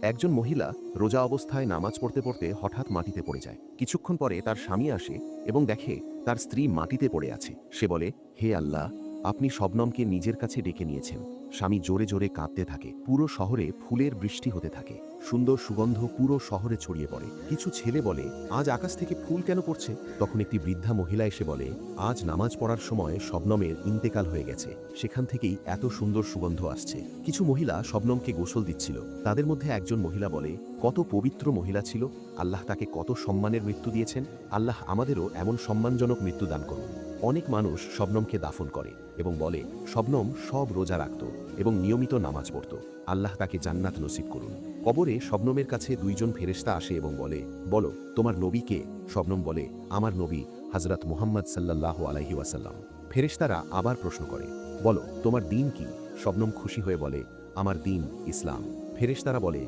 একজন মহিলা রোজা অবস্থায় নামাজ পড়তে পড়তে হঠাৎ মাটিতে পড়ে যায়। কিছুক্ষণ পরে তার স্বামী আসে এবং দেখে তার স্ত্রী মাটিতে পড়ে আছে। সে বলে, হে আল্লাহ, আপনি শবনমকে নিজের কাছে ডেকে নিয়েছেন। স্বামী জোরে জোরে কাঁদতে থাকে। পুরো শহরে ফুলের বৃষ্টি হতে থাকে। সুন্দর সুগন্ধ পুরো শহরে ছড়িয়ে পড়ে। কিছু ছেলে বলে, আজ আকাশ থেকে ফুল কেন পড়ছে? তখন একটি বৃদ্ধা মহিলা এসে বলে, আজ নামাজ পড়ার সময় শবনমের ইন্তেকাল হয়ে গেছে, সেখান থেকেই এত সুন্দর সুগন্ধ আসছে। কিছু মহিলা শবনমকে গোসল দিচ্ছিল। তাদের মধ্যে একজন মহিলা বলে, কত পবিত্র মহিলা ছিল, আল্লাহ তাকে কত সম্মানের মৃত্যু দিয়েছেন। আল্লাহ আমাদেরও এমন সম্মানজনক মৃত্যু দান করুন। অনেক মানুষ শবনমকে দাফন করে এবং বলে, শবনম সব রোজা রাখত এবং নিয়মিত নামাজ পড়ত, আল্লাহ তাকে জান্নাত নসিব করুন। কবরে শবনমের কাছে দুইজন ফেরেশতা আসে এবং বলে, বলো তোমার নবী কে? শবনম বলে, আমার নবী হযরত মুহাম্মদ সাল্লাল্লাহু আলাইহি ওয়াসাল্লাম। ফেরেশতারা আবার প্রশ্ন করে, বলো তোমার দিন কি? শবনম খুশি হয়ে বলে, আমার দিন ইসলাম। ফেরেশতারা বলে,